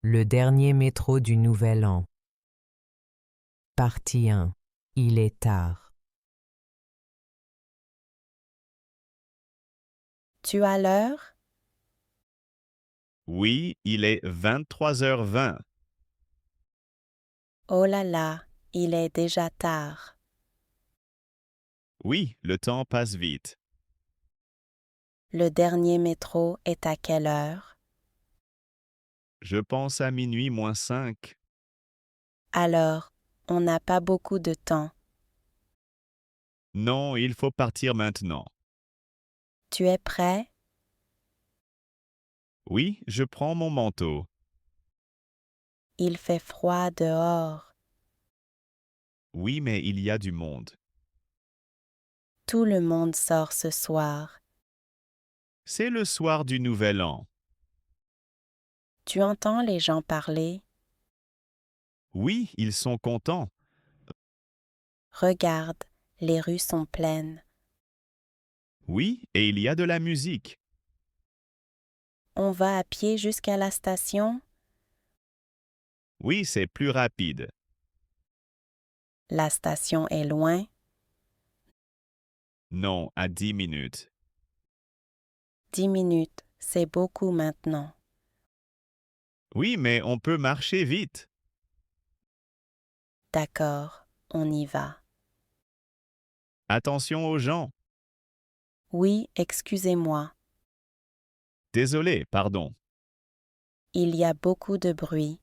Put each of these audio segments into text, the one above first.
Le dernier métro du Nouvel An. Partie 1. Il est tard. Tu as l'heure? Oui, il est 23h20. Oh là là, il est déjà tard. Oui, le temps passe vite. Le dernier métro est à quelle heure? Je pense à minuit moins 5. Alors, on n'a pas beaucoup de temps. Non, il faut partir maintenant. Tu es prêt? Oui, je prends mon manteau. Il fait froid dehors. Oui, mais il y a du monde. Tout le monde sort ce soir. C'est le soir du Nouvel An. Tu entends les gens parler? Oui, ils sont contents. Regarde, les rues sont pleines. Oui, et il y a de la musique. On va à pied jusqu'à la station? Oui, c'est plus rapide. La station est loin. Non, à 10 minutes. 10 minutes, c'est beaucoup maintenant. Oui, mais on peut marcher vite. D'accord, on y va. Attention aux gens. Oui, excusez-moi. Désolé, pardon. Il y a beaucoup de bruit.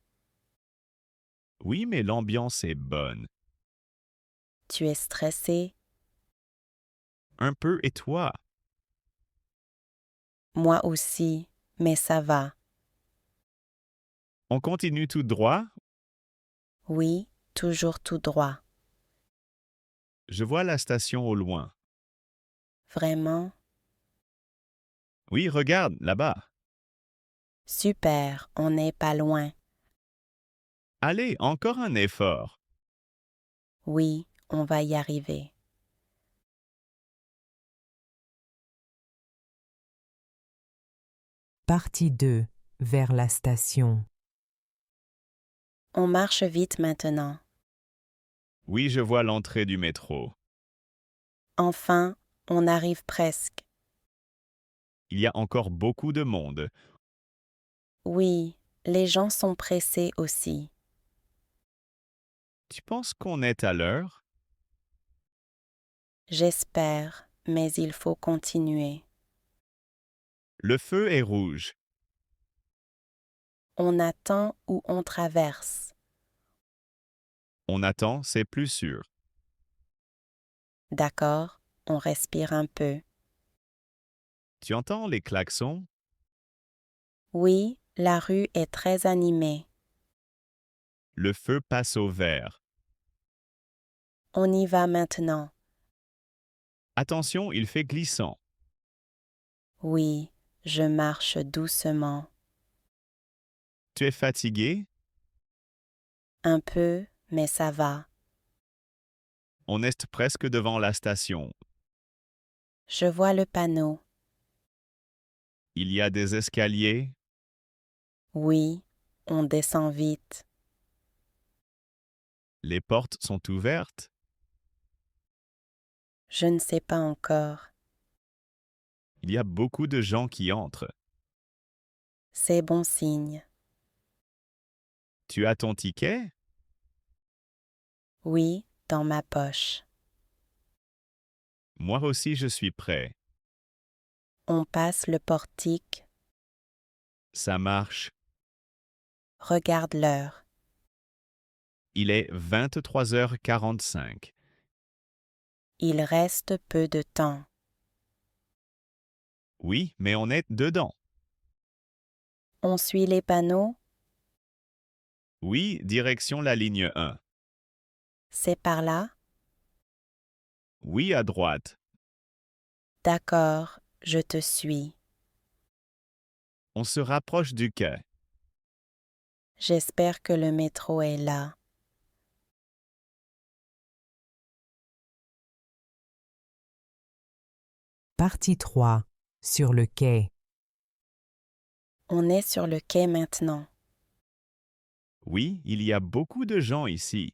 Oui, mais l'ambiance est bonne. Tu es stressé? Un peu, et toi? Moi aussi, mais ça va. On continue tout droit? Oui, toujours tout droit. Je vois la station au loin. Vraiment? Oui, regarde, là-bas. Super, on n'est pas loin. Allez, encore un effort. Oui, on va y arriver. Partie 2. Vers la station. On marche vite maintenant. Oui, je vois l'entrée du métro. Enfin, on arrive presque. Il y a encore beaucoup de monde. Oui, les gens sont pressés aussi. Tu penses qu'on est à l'heure? J'espère, mais il faut continuer. Le feu est rouge. On attend ou on traverse. On attend, c'est plus sûr. D'accord, on respire un peu. Tu entends les klaxons? Oui, la rue est très animée. Le feu passe au vert. On y va maintenant. Attention, il fait glissant. Oui, je marche doucement. Tu es fatigué? Un peu, mais ça va. On est presque devant la station. Je vois le panneau. Il y a des escaliers. Oui, on descend vite. Les portes sont ouvertes. Je ne sais pas encore. Il y a beaucoup de gens qui entrent. C'est bon signe. Tu as ton ticket? Oui, dans ma poche. Moi aussi, je suis prêt. On passe le portique. Ça marche. Regarde l'heure. Il est 23h45. Il reste peu de temps. Oui, mais on est dedans. On suit les panneaux. Oui, direction la ligne 1. C'est par là? Oui, à droite. D'accord, je te suis. On se rapproche du quai. J'espère que le métro est là. Partie 3. Sur le quai. On est sur le quai maintenant. Oui, il y a beaucoup de gens ici.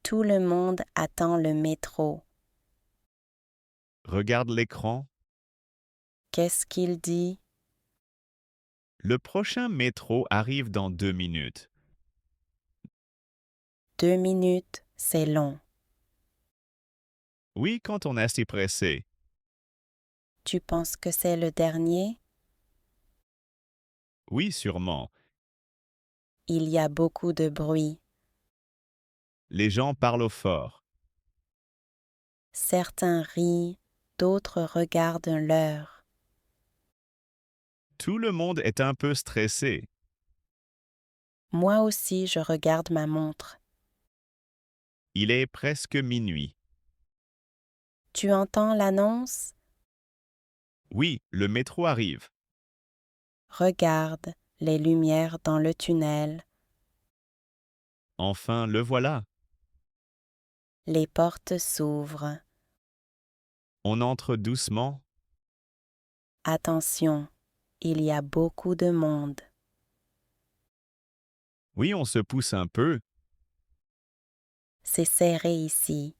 Tout le monde attend le métro. Regarde l'écran. Qu'est-ce qu'il dit? Le prochain métro arrive dans 2 minutes. 2 minutes, c'est long. Oui, quand on est assez pressé. Tu penses que c'est le dernier? Oui, sûrement. Il y a beaucoup de bruit. Les gens parlent fort. Certains rient, d'autres regardent l'heure. Tout le monde est un peu stressé. Moi aussi, je regarde ma montre. Il est presque minuit. Tu entends l'annonce? Oui, le métro arrive. Regarde les lumières dans le tunnel. Enfin, le voilà. Les portes s'ouvrent. On entre doucement. Attention, il y a beaucoup de monde. Oui, on se pousse un peu, C'est serré ici.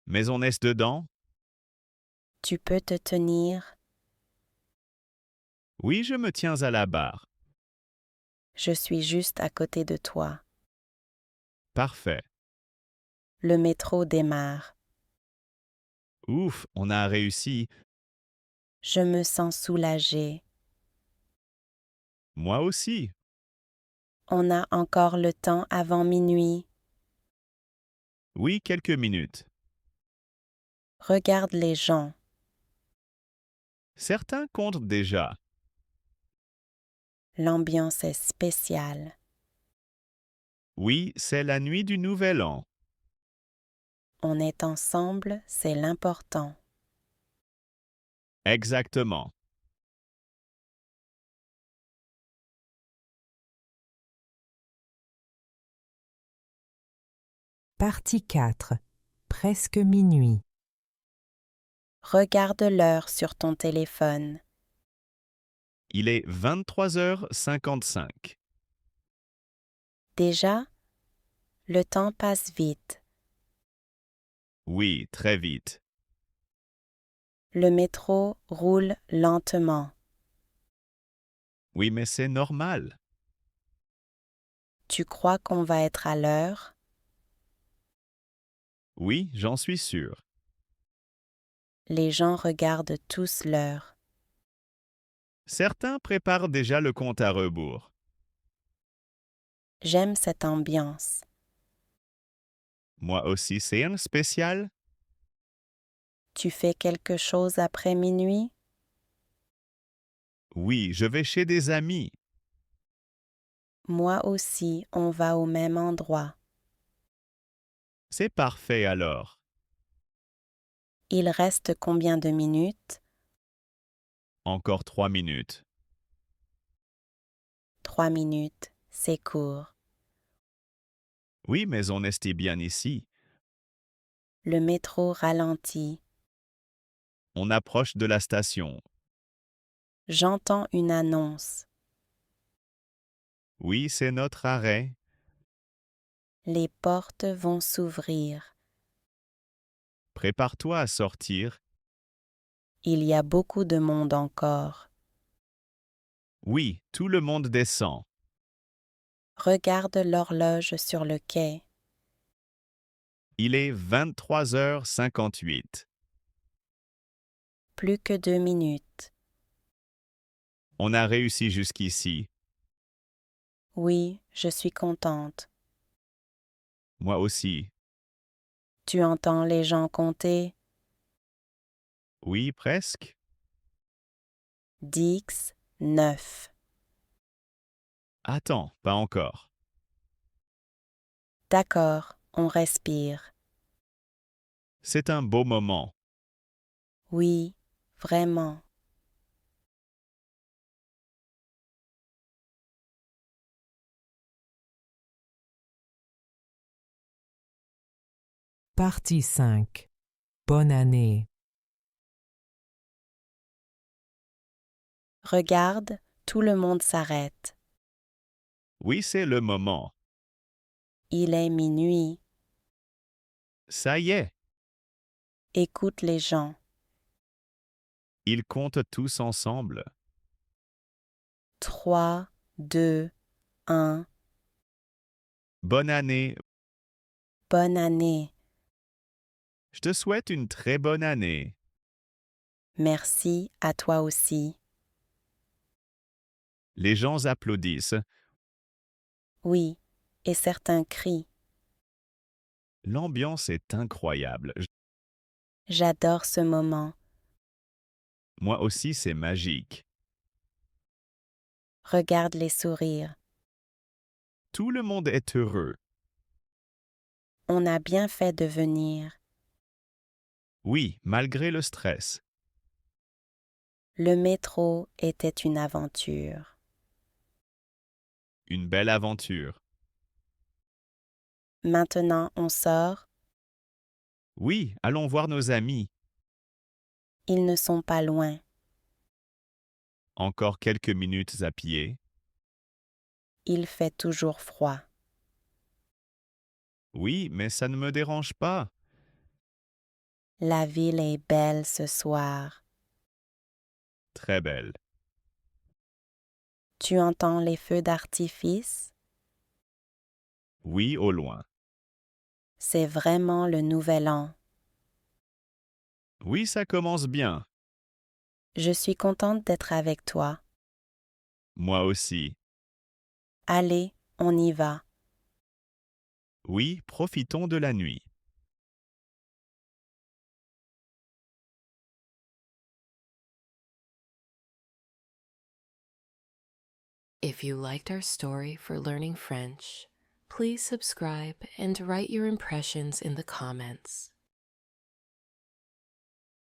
mais on est dedans. Tu peux te tenir. Oui, je me tiens à la barre. Je suis juste à côté de toi. Parfait. Le métro démarre. Ouf, on a réussi. Je me sens soulagée. Moi aussi. On a encore le temps avant minuit. Oui, quelques minutes. Regarde les gens. Certains comptent déjà. L'ambiance est spéciale. Oui, c'est la nuit du Nouvel An. On est ensemble, c'est l'important. Exactement. Partie 4. Presque minuit. Regarde l'heure sur ton téléphone. Il est 23h55. Déjà, le temps passe vite. Oui, très vite. Le métro roule lentement. Oui, mais c'est normal. Tu crois qu'on va être à l'heure? Oui, j'en suis sûr. Les gens regardent tous l'heure. Certains préparent déjà le compte à rebours. J'aime cette ambiance. Moi aussi, c'est un spécial. Tu fais quelque chose après minuit? Oui, je vais chez des amis. Moi aussi, on va au même endroit. C'est parfait alors. Il reste combien de minutes? Encore 3 minutes. 3 minutes, c'est court. Oui, mais on est bien ici. Le métro ralentit. On approche de la station. J'entends une annonce. Oui, c'est notre arrêt. Les portes vont s'ouvrir. Prépare-toi à sortir. Il y a beaucoup de monde encore. Oui, tout le monde descend. Regarde l'horloge sur le quai. Il est 23h58. Plus que 2 minutes. On a réussi jusqu'ici. Oui, je suis contente. Moi aussi. Tu entends les gens compter? Oui, presque. 10, 9. Attends, pas encore. D'accord, on respire. C'est un beau moment. Oui, vraiment. Partie 5. Bonne année. Regarde, tout le monde s'arrête. Oui, c'est le moment. Il est minuit. Ça y est, Écoute les gens. ils comptent tous ensemble. 3, 2, 1. Bonne année. Bonne année. Je te souhaite une très bonne année. Merci à toi aussi. Les gens applaudissent. Oui, et certains crient. L'ambiance est incroyable. J'adore ce moment. Moi aussi, c'est magique. Regarde les sourires. Tout le monde est heureux. On a bien fait de venir. Oui, malgré le stress. Le métro était une aventure. Une belle aventure. Maintenant on sort. Oui, allons voir nos amis. Ils ne sont pas loin. Encore quelques minutes à pied. Il fait toujours froid. Oui, mais ça ne me dérange pas. La ville est belle ce soir. Très belle. Tu entends les feux d'artifice? Oui, au loin. C'est vraiment le nouvel an. Oui, ça commence bien. Je suis contente d'être avec toi. Moi aussi. Allez, on y va. Oui, profitons de la nuit. If you liked our story for learning French, please subscribe and write your impressions in the comments.